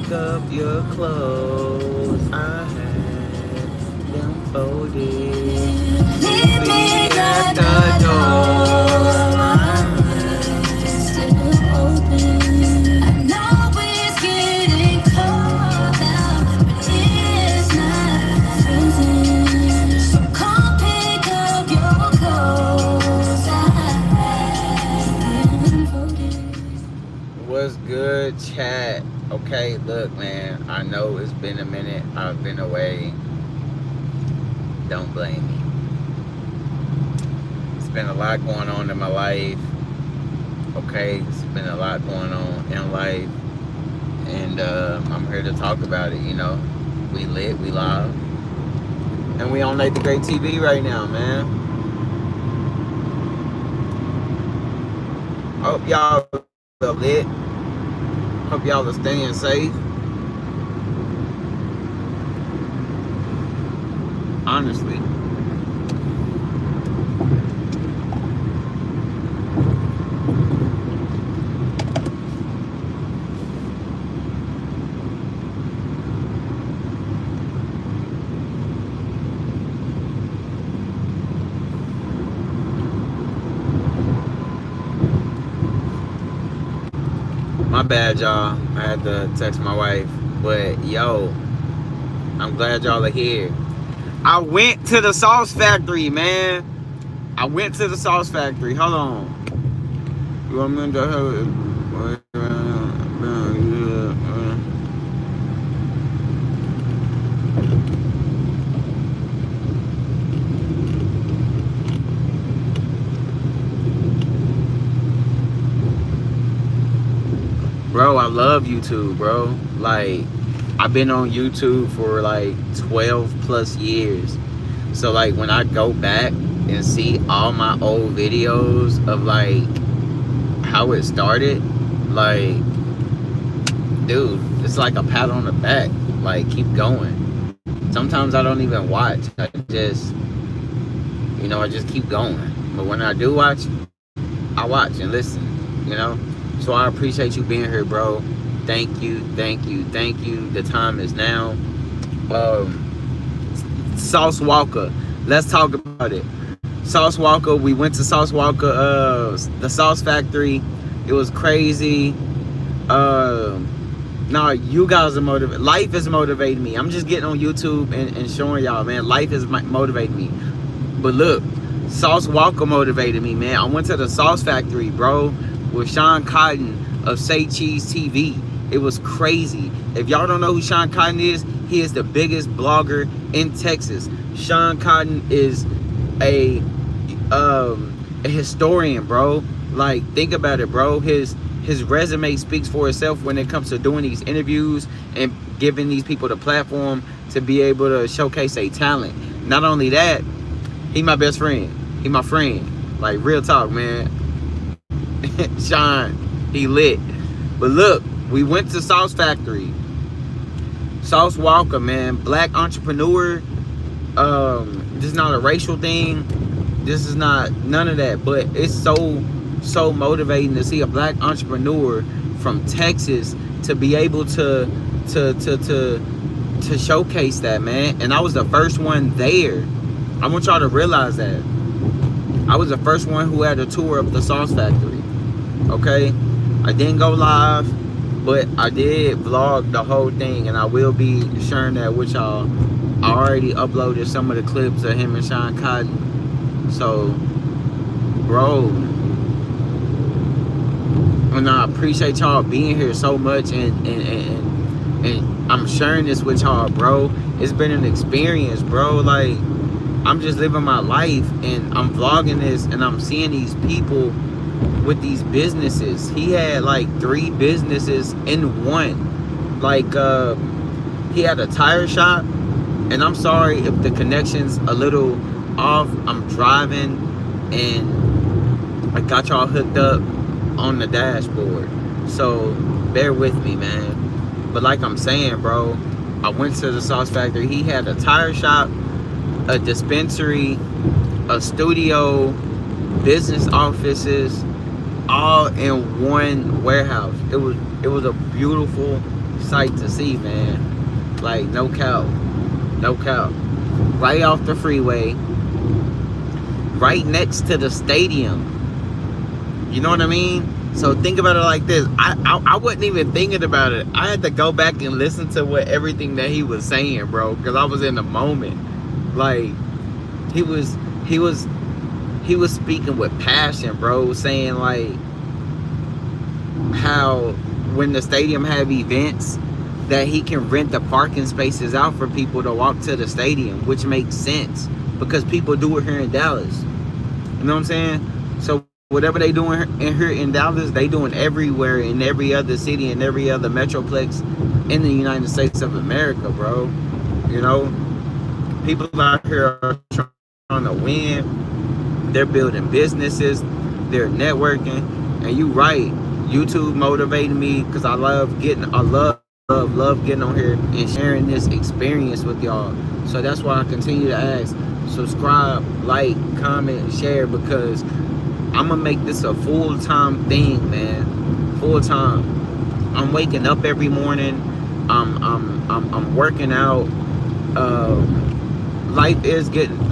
pick up your clothes. I had them folded. Meet me at the door. My eyes still open. I know it's getting cold out, but it's not freezing. So come pick up your clothes. I had them folded. What's good, chat? Okay, look, man, I know it's been a minute. I've been away. Don't blame me. It's been a lot going on in my life. Okay, it's been a lot going on in life. And I'm here to talk about it, you know. We lit, we live. And we on LilNate the Great TV right now, man. Hope y'all are lit. Hope y'all are staying safe. Honestly. My bad, y'all. I had to text my wife. But, yo, I'm glad y'all are here. I went to the sauce factory, man. I went to the sauce factory. Hold on. You want me to have it? Bro, I love YouTube, bro. Like, I've been on YouTube for like 12 plus years. So like when I go back and see all my old videos of like how it started, like, dude, it's like a pat on the back. Like, keep going. Sometimes I don't even watch. I just, you know, I just keep going. But when I do watch, I watch and listen, you know. So I appreciate you being here, bro. Thank you, thank you, thank you. The time is now. Sauce Walker. Let's talk about it. Sauce Walker. We went to Sauce Walker, the sauce factory. It was crazy. Nah, you guys are motivated. Life is motivating me. I'm just getting on YouTube and showing y'all, man. Life is motivating me. But look, Sauce Walker motivated me, man. I went to the sauce factory, bro, with Sean Cotton of Say Cheese TV. It was crazy. If y'all don't know who Sean Cotton is, he is the biggest blogger in Texas. Sean Cotton is a historian, bro. Like, think about it, bro. His resume speaks for itself when it comes to doing these interviews and giving these people the platform to be able to showcase their talent. Not only that, he my best friend. He my friend. Like, real talk, man. Sean, he lit. But look, we went to Sauce Factory. Sauce Walker, man, black entrepreneur. This is not a racial thing. This is not none of that. But it's so motivating to see a black entrepreneur from Texas to be able to showcase that, man. And I was the first one there. I want y'all to realize that. I was the first one who had a tour of the sauce factory. Okay, I didn't go live, but I did vlog the whole thing, and I will be sharing that with y'all. I already uploaded some of the clips of him and Sean Cotton. So, bro, and I appreciate y'all being here so much, and I'm sharing this with y'all, bro. It's been an experience, bro. Like, I'm just living my life, and I'm vlogging this, and I'm seeing these people with these businesses. He had like 3 businesses in one. Like, he had a tire shop, and I'm sorry if the connection's a little off. I'm driving, and I got y'all hooked up on the dashboard, so bear with me, man. But like I'm saying, bro, I went to the sauce factory. He had a tire shop, a dispensary, a studio, business offices, all in one warehouse. It was a beautiful sight to see, man. Like, no cap. No cap. Right off the freeway. Right next to the stadium. You know what I mean? So think about it like this. I wasn't even thinking about it. I had to go back and listen to everything that he was saying, bro, because I was in the moment. Like, he was speaking with passion, bro, saying like how when the stadium have events that he can rent the parking spaces out for people to walk to the stadium, which makes sense because people do it here in Dallas. You know what I'm saying? So whatever they doing here in Dallas, they doing everywhere in every other city and every other metroplex in the United States of America, bro. You know, people out here are trying to win. They're building businesses. They're networking. And you right, YouTube motivated me because I love getting on here and sharing this experience with y'all. So that's why I continue to ask, subscribe, like, comment, and share, because I'm gonna make this a full-time thing, man. Full-time. I'm waking up every morning. I'm working out. Life is getting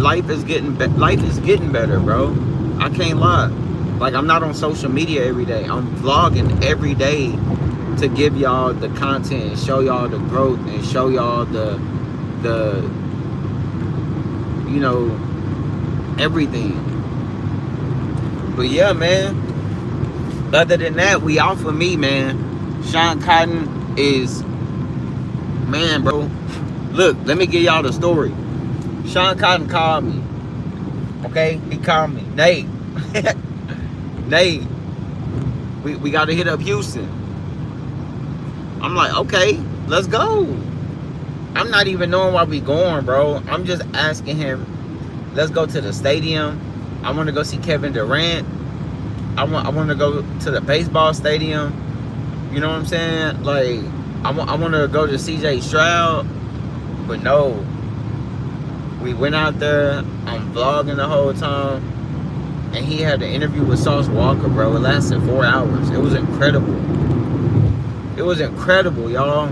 better, bro. I can't lie. Like, I'm not on social media every day. I'm vlogging every day to give y'all the content and show y'all the growth and show y'all the you know, everything. But yeah, man, other than that, we off of me, man. Sean Cotton is, man, bro. Look, let me give y'all the story. Sean Cotton called me. Okay? He called me. Nate. Nate. We got to hit up Houston. I'm like, okay, let's go. I'm not even knowing where we going, bro. I'm just asking him, let's go to the stadium. I want to go see Kevin Durant. I want to go to the baseball stadium. You know what I'm saying? Like, I want to go to CJ Stroud. But no. We went out there. I'm vlogging the whole time. And he had an interview with Sauce Walker, bro. It lasted 4 hours. It was incredible. It was incredible, y'all.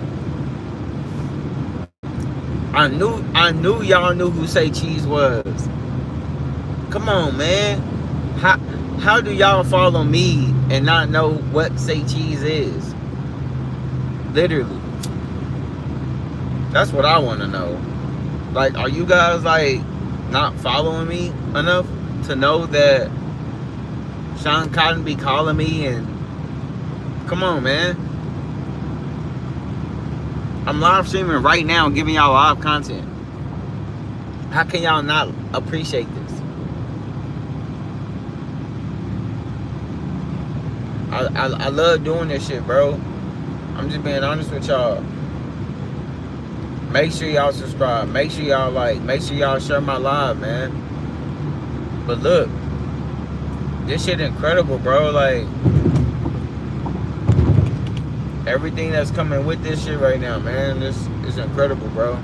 I knew y'all knew who Say Cheese was. Come on, man. How do y'all follow me and not know what Say Cheese is? Literally. That's what I want to know. Like, are you guys, like, not following me enough to know that Sean Cotton be calling me? And come on, man. I'm live streaming right now, giving y'all live content. How can y'all not appreciate this? I love doing this shit, bro. I'm just being honest with y'all. Make sure y'all subscribe. Make sure y'all like. Make sure y'all share my live, man. But look, this shit incredible, bro. Like, everything that's coming with this shit right now, man. This is incredible, bro.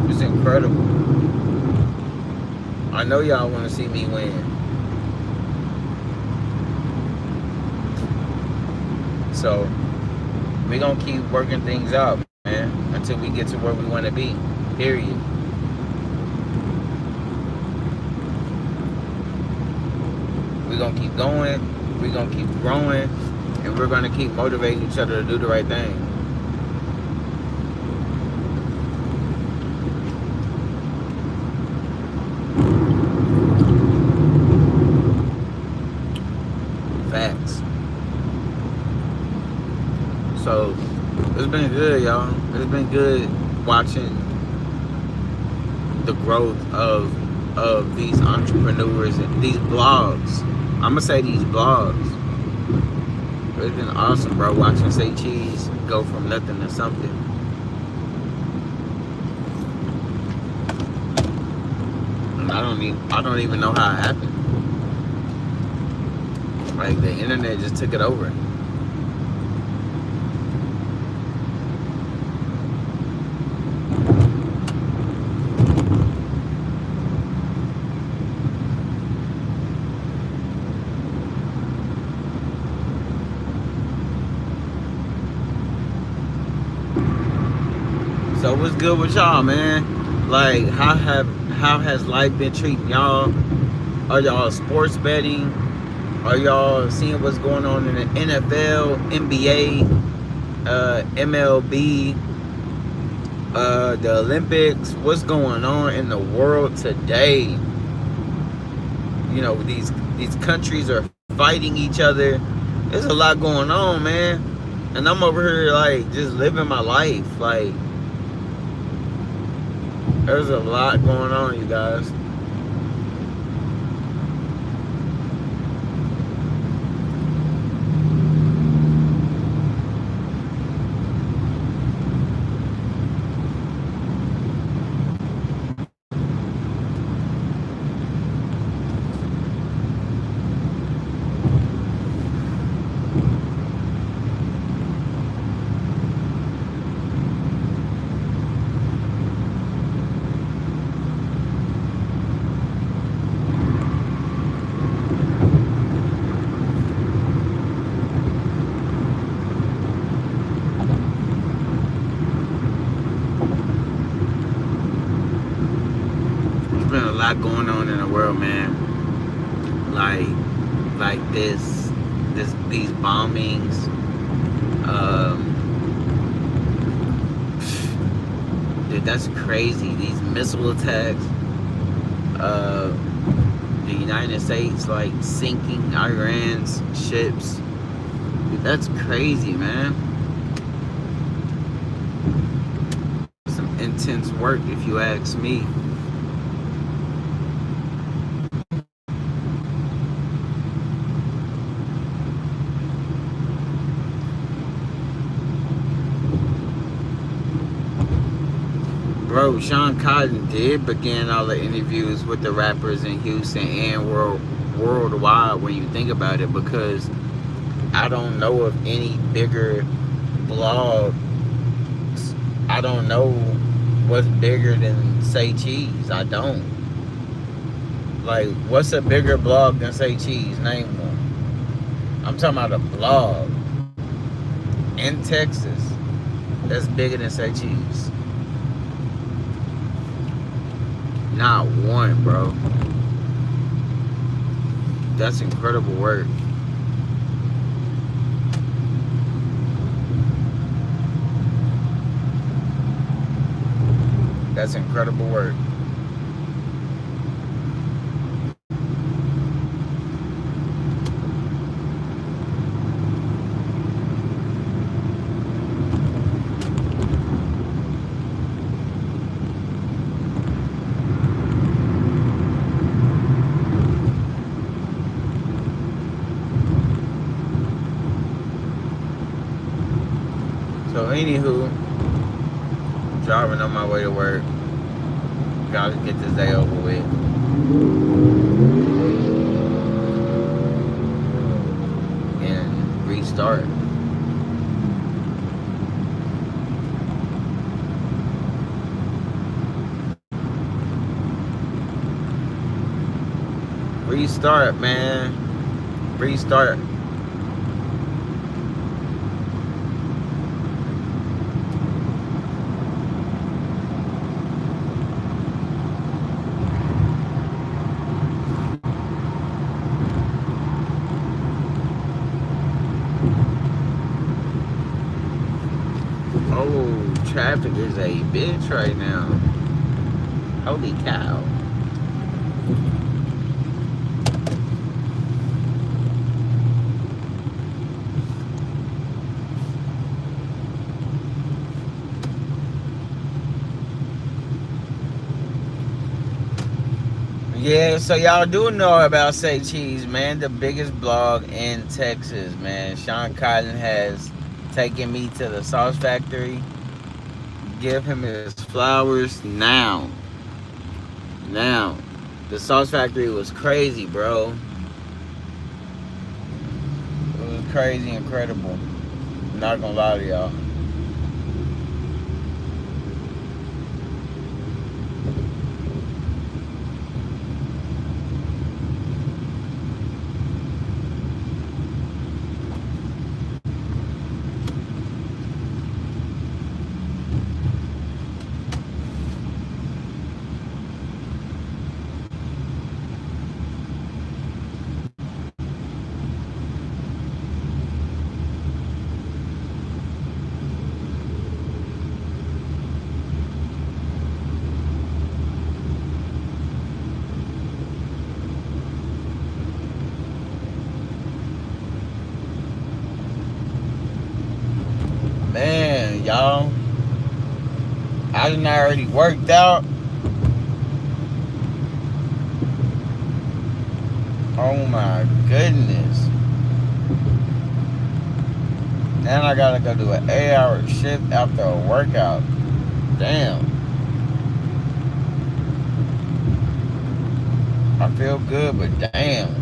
It's incredible. I know y'all want to see me win. So, we're going to keep working things out, man, until we get to where we want to be. Period. We're going to keep going. We're going to keep growing. And we're going to keep motivating each other to do the right thing. Facts. So, it's been good, y'all. It's been good watching the growth of these entrepreneurs and these blogs. I'm gonna say these blogs. It's been awesome, bro, watching Say Cheese go from nothing to something. And I don't even know how it happened. Like, the internet just took it over. So what's good with y'all, man? Like, how has life been treating y'all? Are y'all sports betting? Are y'all seeing what's going on in the NFL, NBA, MLB, the Olympics? What's going on in the world today? You know, these countries are fighting each other. There's a lot going on, man. And I'm over here like just living my life. Like, there's a lot going on, you guys. There's been a lot going on in the world, man. Like these bombings. Dude, that's crazy. These missile attacks. The United States like sinking Iran's ships. Dude, that's crazy, man. Some intense work, if you ask me. Bro, Sean Cotton did begin all the interviews with the rappers in Houston and worldwide when you think about it, because I don't know of any bigger blog. I don't know what's bigger than Say Cheese. I don't. Like, what's a bigger blog than Say Cheese? Name one. I'm talking about a blog in Texas that's bigger than Say Cheese. Not one, bro. That's incredible work. That's incredible work. So anywho, driving on my way to work. Gotta get this day over with. And restart. Restart, man. Restart. Oh, traffic is a bitch right now. Holy cow. Yeah, so y'all do know about Say Cheese, man. The biggest blog in Texas, man. Sean Cotton has taken me to the sauce factory. Give him his flowers now. Now. The sauce factory was crazy, bro. It was crazy, incredible. I'm not gonna lie to y'all. y'all. I done already worked out. Oh my goodness. Then I gotta go do an 8-hour shift after a workout. Damn. I feel good, but damn.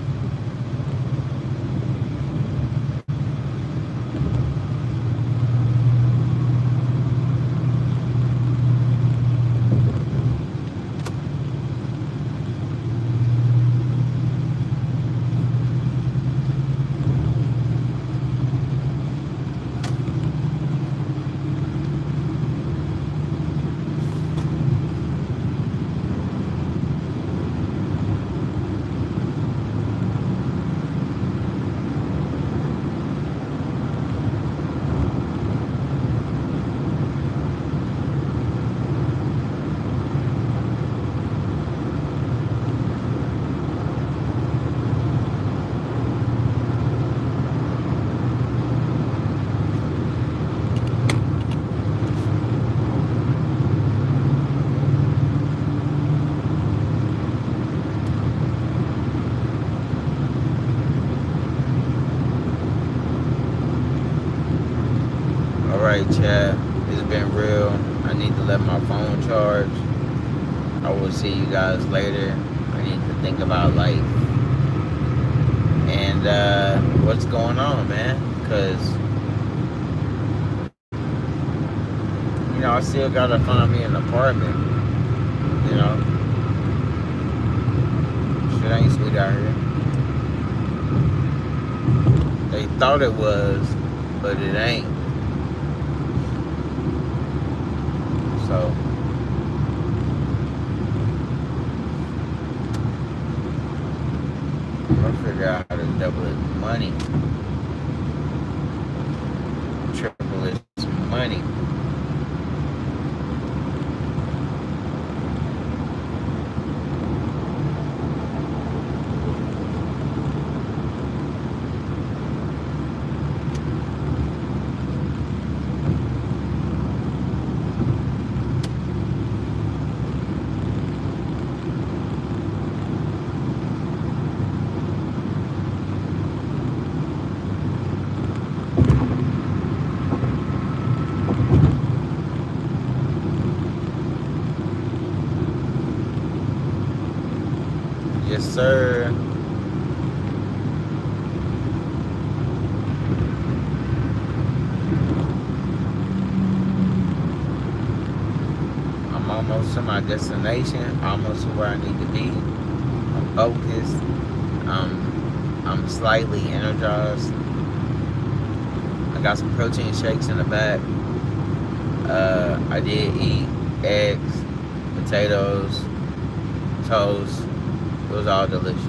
Alright, chat. It's been real. I need to let my phone charge. I will see you guys later. I need to think about life and what's going on, man. Because, you know, I still gotta find me an apartment. You know, shit ain't sweet out here. They thought it was, but it ain't. So I'm gonna figure out how to double its money, triple its money. Yes, sir. I'm almost to my destination, almost to where I need to be. I'm focused. I'm slightly energized. I got some protein shakes in the back. I did eat eggs, potatoes, toast. It was all delicious.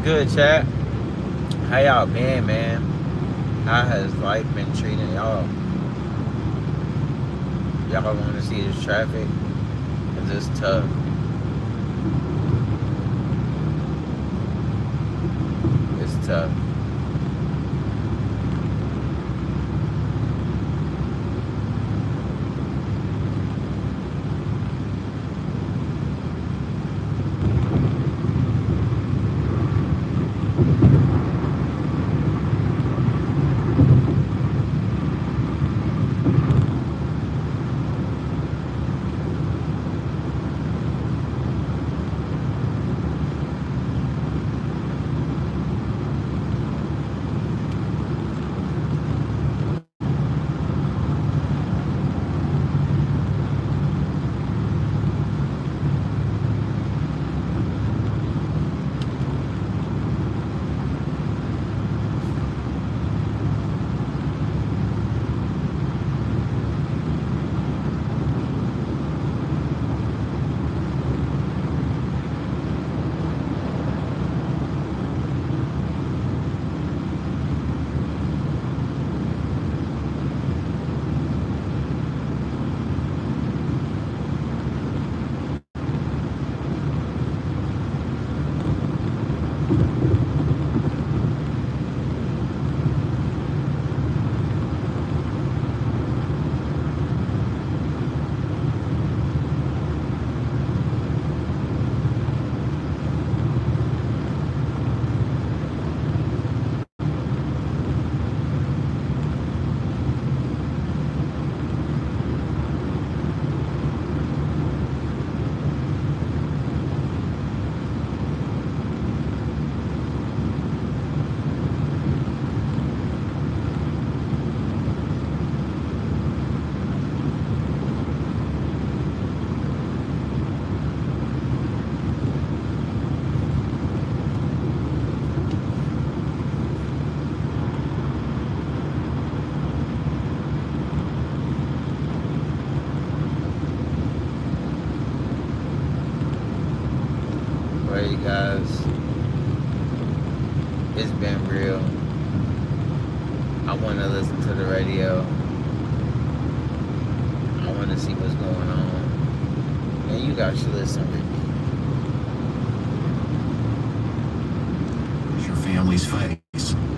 Good, chat. How y'all been, man? How has life been treating y'all? Y'all want to see this traffic? Cause it's tough. It's tough. way, guys. It's been real. I want to listen to the radio. I want to see what's going on. And you guys should listen with me. Your family's face.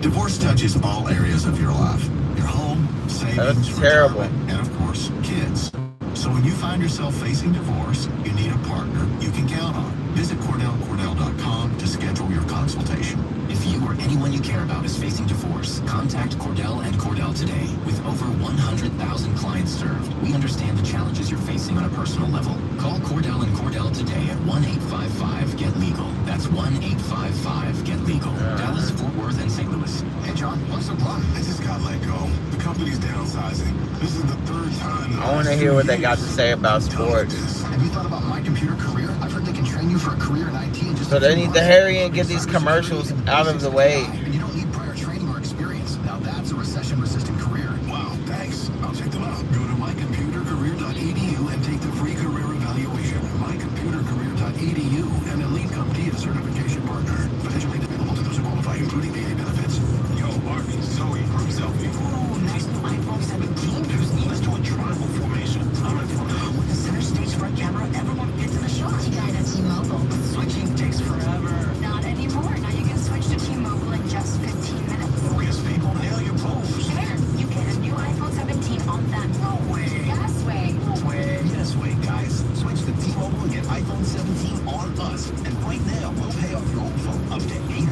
Divorce touches all areas of your life. Your home, savings, retirement, and of course, kids. So when you find yourself facing divorce, you need a partner you can count on. Visit CordellCordell.com to schedule your consultation. If you or anyone you care about is facing divorce, contact Cordell and Cordell today. With over 100,000 clients served, we understand the challenges you're facing on a personal level. Call Cordell and Cordell today at 1-855-GET-LEGAL. That's 1-855-GET-LEGAL. Dallas, Fort Worth, and St. Louis. Hey, John, what's the plan? I just got let go. The company's downsizing. This is the third time. I want to hear what they got to say about sports. Have you thought about My Computer Career? I've heard they can train you for a career in IT in just So they need to hurry and get these commercials out of the way. And you don't need prior training or experience. Now that's a recession-resistant career. Wow, thanks. I'll check them out. Go to mycomputercareer.edu and take the free career evaluation. Mycomputercareer.edu, an elite CompTIA certification partner. Financially available to those who qualify, including VA benefits. Yo, Barbie, Zoe, group selfie. Ooh, nice new iPhone 17. Let's do a tribal formation. I'm in for now. With the center stage front camera, everyone gets in the shot. You got a T-Mobile. Switching takes forever. Not anymore. Now you can switch to T-Mobile in just 15 minutes. Focus, people. Nail your pose. There, you get a new iPhone 17 on that. No way. Yes way. No way. Yes way, guys. Switch to T-Mobile and get iPhone 17 on us. And right now, we'll pay off your old phone up to $800. I'm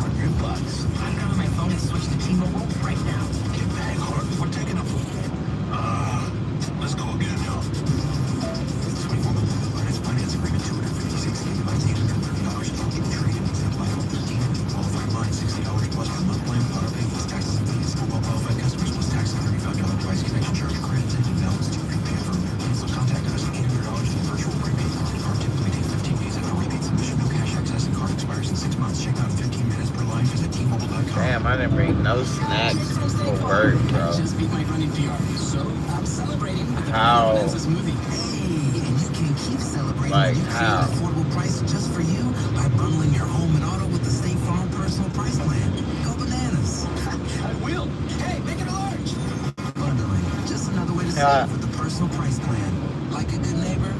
grabbing my phone and switch to T-Mobile right now. Get back hard before taking a let's go again, y'all. 24 month finance agreement, 256 gigabytes, $830. Keep trading, example, iPhone 13, qualified line, $60 plus per month plan, auto pay plus taxes and fees. For well-qualified customers plus tax and $35 price connection charge. Credit and balance to prepay for American. So contact us at $800 for virtual prepaid. Card typically takes 15 days after rebate submission. No cash access and card expires in 6 months. Check out in 15 minutes per line. Visit T-Mobile.com. Damn, I didn't bring no snacks for work, bro. Just beat my running PR, so I'm celebrating with the How? Bonanza smoothie. Hey, and you can keep celebrating Like when you create how? an affordable price just for you by bundling your home and auto with the State Farm Personal Price Plan. Go bananas. I will. Hey, make it a large. Bundling, just another way to save with the Personal Price Plan. Like a good neighbor,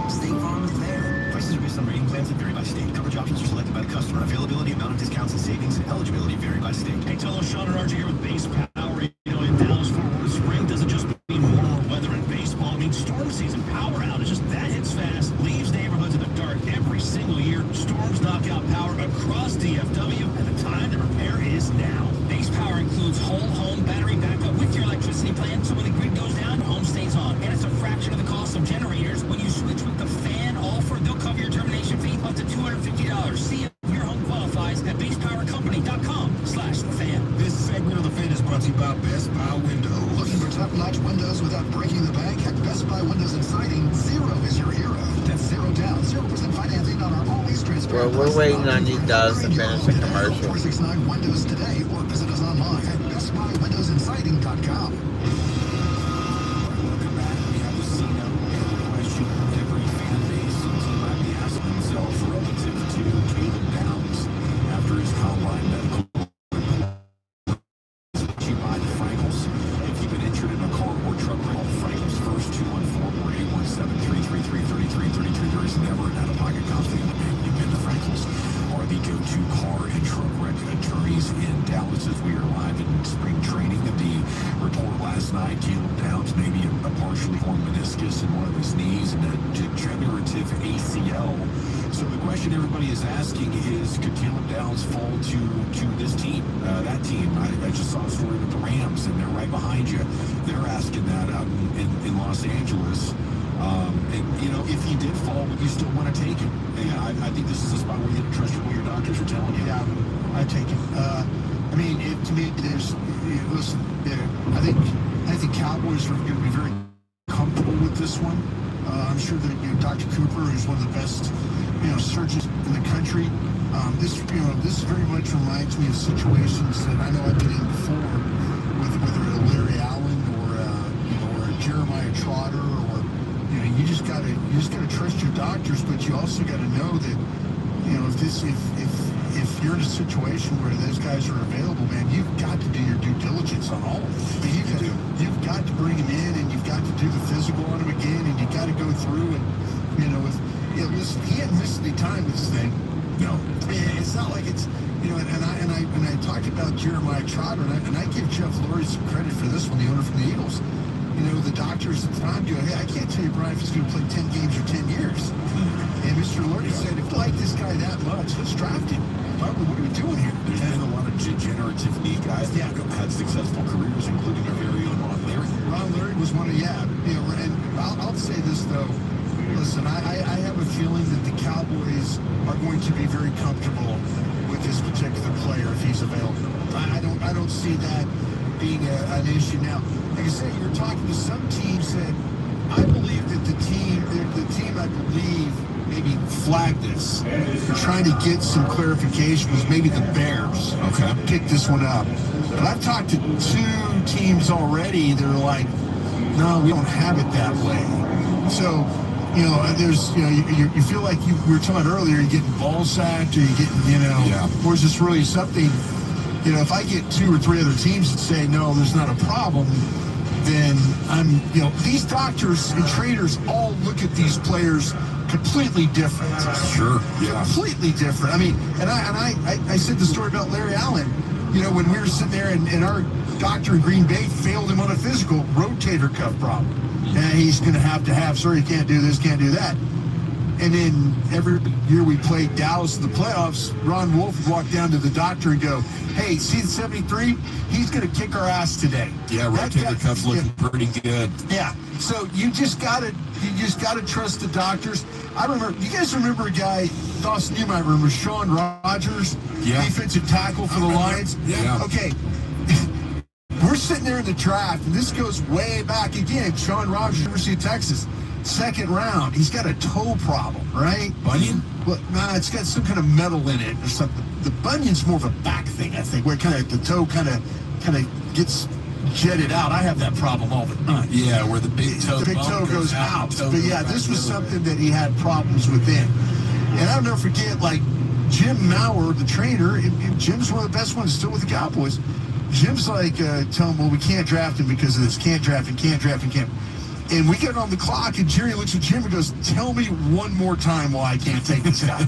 State Farm is there. Prices are based on rating plans that vary by state. Coverage options are selected by the customer. Availability, amount of discounts and savings, and eligibility vary by state. Hey, tell us, Sean and RJ here with Base Power. You know, in Dallas, Fort Worth, spring doesn't just mean warmer weather and baseball. It means storm season. Power outages, that hits fast. Leaves neighborhoods in the dark every single year. Storms knock out power across DFW, and the time to repair is now. Base Power includes whole home battery backup with your electricity plan, so when the grid goes down, home stays on. And it's a fraction of the cost of generators. When you switch with the fan offer, they'll cover your termination fee up to $250. See if your home qualifies at basepowercompany.com/fan. This segment of the Fan is brought to you by Best Buy Window. Looking for top-notch windows without breaking the bank? At Best Buy Windows and Siding, zero is your hero. That's zero down, 0% financing on our always transparent. Well, we're waiting on you guys to finish the commercial. 469 Windows today, or visit us online at bestbuywindowsandsiding.com. Welcome back. We have a scene of question every fan base might be asking themselves relative to Caleb Downs after his combine medical. You buy the Frankels. If you've been injured in a car or truck, call Frankels first, 214-817-333-3333. There is never an out-of-pocket cost to you've been to Frankels. Are the go-to car and truck wreck attorneys in Dallas as we are live in spring training. The report last night, Caleb Downs maybe a partially torn meniscus in one of his knees and a degenerative ACL. So the question everybody is asking is, could Caleb Downs fall to this team, that team? I just saw a story with the Rams, and they're right behind you. They're asking that out in Los Angeles. And, you know, if he did fall, would you still want to take him? Yeah, I think this is a spot where you have to trust what your doctors are telling you. Yeah, I take him. I mean, to me, there's, listen, I think the Cowboys are going to be very comfortable with this one. I'm sure that Dr. Cooper is one of the best, surgeons in the country. This very much reminds me of situations that I know I've been in before, with whether Larry Allen or Jeremiah Trotter, or you just gotta trust your doctors, but you also got to know that if you're in a situation where those guys are available, man, you've got to do your due diligence on all of them. You've got to bring them in, and you've got to do the physical on them again, and you got to go through and listen, he hadn't missed any time with this thing. No. It's not like it's, and I talked about Jeremiah Trotter, and I give Jeff Lurie some credit for this one, the owner from the Eagles. The doctors at the time go, hey, I can't tell you, Brian, if he's going to play 10 games or 10 years. And Mr. Lurie said, if you like this guy that much, let's draft him. Probably, what are we doing here? There's been a lot of degenerative knee guys that have had successful careers, including our very own Ron Leary. Ron Leary was one of, and I'll say this, though. Listen, I have a feeling that the Cowboys are going to be very comfortable with this particular player if he's available. I don't see that being an issue. Now, like I said, you're talking to some teams that I believe that the team I believe maybe flagged this. They're trying to get some clarification was maybe the Bears. Okay. Picked this one up. But I've talked to 2 teams already that are like, no, we don't have it that way. So, there's, you feel like we were talking earlier, you're getting ball sacked or you're getting, or is this really something, if I get 2 or 3 other teams that say, no, there's not a problem, then I'm, these doctors and trainers all look at these players completely different. Sure, yeah. Completely different. I mean, and I said the story about Larry Allen, when we were sitting there and our doctor in Green Bay failed him on a physical rotator cuff problem. And he's going to have, sorry, you can't do this, can't do that. And then every year we played Dallas in the playoffs, Ron Wolf would walk down to the doctor and go, hey, see the 73? He's going to kick our ass today. Yeah, rotator cuff's looking pretty good. Yeah. So you just gotta trust the doctors. You guys remember a guy, Dawson, you might remember, Sean Rogers, defensive tackle for the Lions? Yeah. Okay. We're sitting there in the draft, and this goes way back again. Sean Rogers, University of Texas, 2nd round. He's got a toe problem, right? Bunion? Well, it's got some kind of metal in it or something. The bunion's more of a back thing, I think, where the toe kind of gets jetted out. I have that problem all the time. Yeah, where the big toe goes out. But yeah, this was something that he had problems within. And I'll never forget, like, Jim Maurer, the trainer, and Jim's one of the best ones still with the Cowboys. Jim's like, tell him, well, we can't draft him because of this. Can't draft him, can't draft him, can't. And we get on the clock, and Jerry looks at Jim and goes, tell me one more time why I can't take this guy.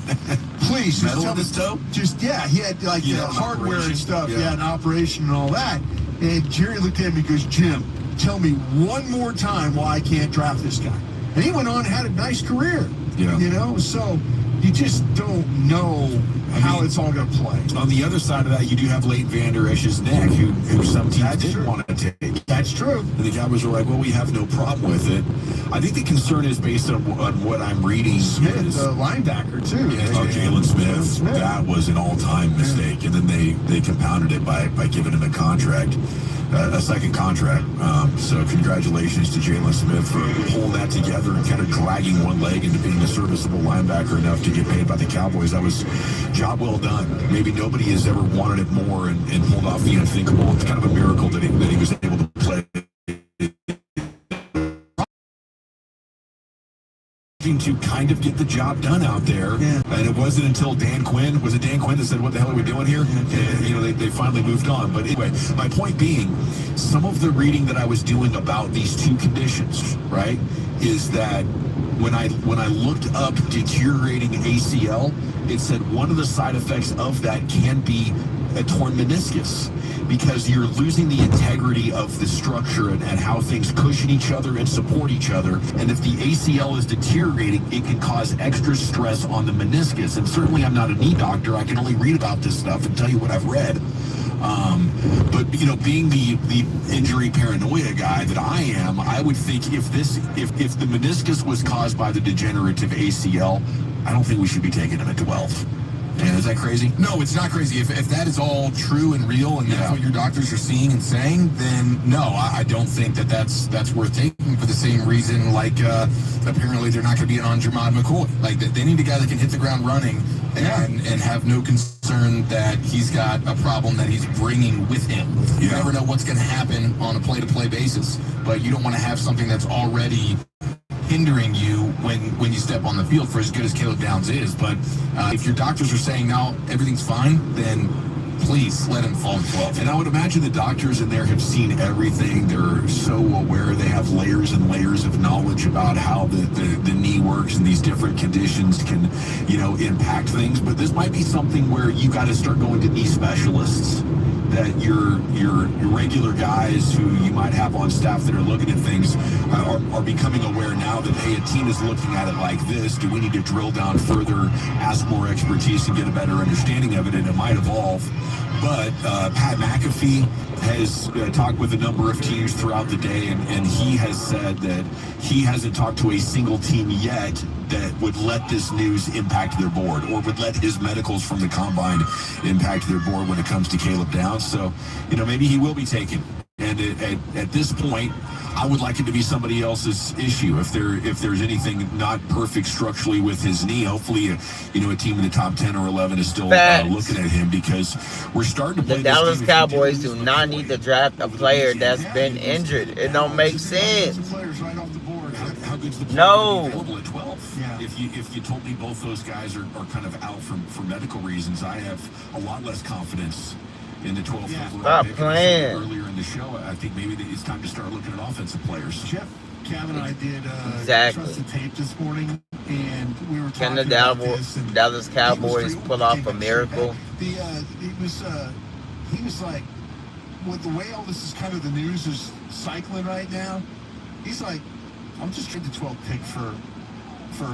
Please. Metal in his toe? He had like hardware and stuff. Yeah, an operation and all that. And Jerry looked at me and goes, Jim, tell me one more time why I can't draft this guy. And he went on and had a nice career. Yeah. So you just don't know how it's all going to play. On the other side of that, you do have Leighton Vander Esch's neck, who some teams didn't want to take. That's true. And the Cowboys were like, well, we have no problem with it. I think the concern is based on what I'm reading. Smith, the linebacker, too. Jalen Smith. That was an all-time mistake. And then they compounded it by giving him a contract. A second contract. So congratulations to Jalen Smith for pulling that together and kind of dragging one leg into being a serviceable linebacker enough to get paid by the Cowboys. That was job well done. Maybe nobody has ever wanted it more and pulled off the unthinkable. It's kind of a miracle that he was able to play to kind of get the job done out there. Yeah. And it wasn't until Dan Quinn that said, what the hell are we doing here? And, they finally moved on. But anyway, my point being, some of the reading that I was doing about these 2 conditions, right, is that when I looked up deteriorating ACL, it said one of the side effects of that can be a torn meniscus, because you're losing the integrity of the structure and how things cushion each other and support each other. And if the ACL is deteriorating, it can cause extra stress on the meniscus. And certainly I'm not a knee doctor. I can only read about this stuff and tell you what I've read. But being the injury paranoia guy that I am, I would think if the meniscus was caused by the degenerative ACL, I don't think we should be taking him at 12. And is that crazy? No, it's not crazy. If that is all true and real, and that's what your doctors are seeing and saying, then no, I don't think that's worth taking for the same reason. Like apparently they're not going to be on Jermod McCoy. Like they need a guy that can hit the ground running and have no concern that he's got a problem that he's bringing with him. You never know what's going to happen on a play-to-play basis, but you don't want to have something that's already hindering you when you step on the field, for as good as Caleb Downs is. But if your doctors are saying now everything's fine, then please let him fall in 12. And I would imagine the doctors in there have seen everything. They're so aware. They have layers and layers of knowledge about how the knee works and these different conditions can, impact things. But this might be something where you got to start going to knee specialists, that your regular guys who you might have on staff that are looking at things are becoming aware now that, hey, a team is looking at it like this. Do we need to drill down further, ask more expertise, and get a better understanding of it? And it might evolve. But Pat McAfee has talked with a number of teams throughout the day, and he has said that he hasn't talked to a single team yet that would let this news impact their board, or would let his medicals from the combine impact their board when it comes to Caleb Downs. So, maybe he will be taken. And at this point, I would like it to be somebody else's issue. If there's anything not perfect structurally with his knee, hopefully, a team in the top 10 or 11 is still looking at him, because we're starting to play. The Dallas Cowboys do not need to draft a player that's been injured. It don't make sense. How good's the player No. available at 12? Yeah. If you told me both those guys are kind of out for medical reasons, I have a lot less confidence in the 12th overall Stop pick. playing. Earlier in the show, I think maybe it's time to start looking at offensive players. Jeff, Cam and I did Exactly. trust the tape this morning, and we were Can talking the about this. And Dallas Cowboys pull off a miracle? He was like, with the way all this is kind of the news is cycling right now, he's like, I'm just trading the 12th pick for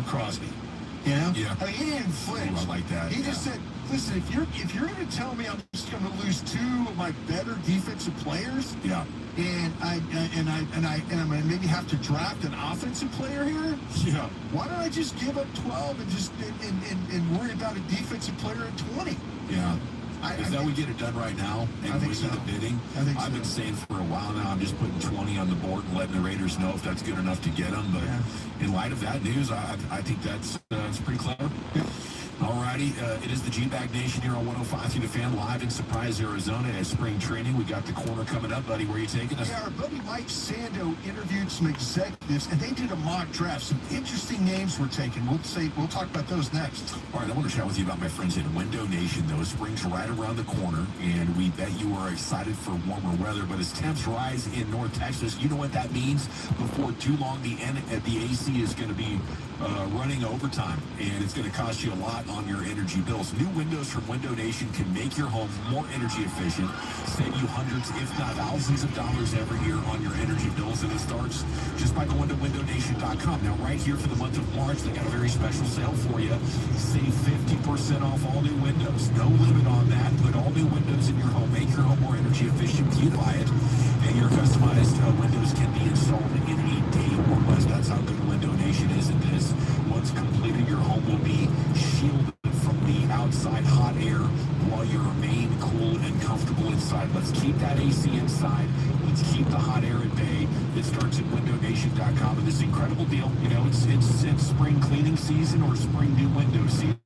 Crosby. Yeah. I mean, he didn't flinch. Ooh, I like that. He just said, listen, if you're going to tell me I'm just going to lose two of my better defensive players, Yeah. and I'm going to maybe have to draft an offensive player here, Yeah. why don't I just give up 12 and just and worry about a defensive player at 20? Yeah. I If that would get it done right now I and think with so. the bidding, I think I've so. been saying for a while now, I'm just putting 20 on the board and letting the Raiders know if that's good enough to get them. But Yeah. in light of that news, I think that's pretty clever. Alrighty, it is the G-Bag Nation here on 105 through the Fan, live in Surprise, Arizona at spring training. We got the corner coming up, buddy. Where are you taking us? Yeah, our buddy Mike Sando interviewed some executives, and they did a mock draft. Some interesting names were taken. We'll talk about those next. All right, I want to chat with you about my friends at Window Nation, though. Spring's right around the corner, and we bet you are excited for warmer weather. But as temps rise in North Texas, you know what that means? Before too long, the AC is going to be running overtime, and it's going to cost you a lot on your energy bills. New windows from Window Nation can make your home more energy efficient, save you hundreds, if not thousands of dollars every year on your energy bills, and it starts just by going to windownation.com. Now, right here for the month of March, they got a very special sale for you. Save 50% off all new windows. No limit on that. Put all new windows in your home. Make your home more energy efficient. Beautify it. And your customized windows can be installed in a day or less. That's how good Window Nation is at this. Once completed, your home will be shielded from the outside hot air while you remain cool and comfortable inside. Let's keep that AC inside. Let's keep the hot air at bay. It starts at windownation.com, and this incredible deal. It's spring cleaning season or spring new window season.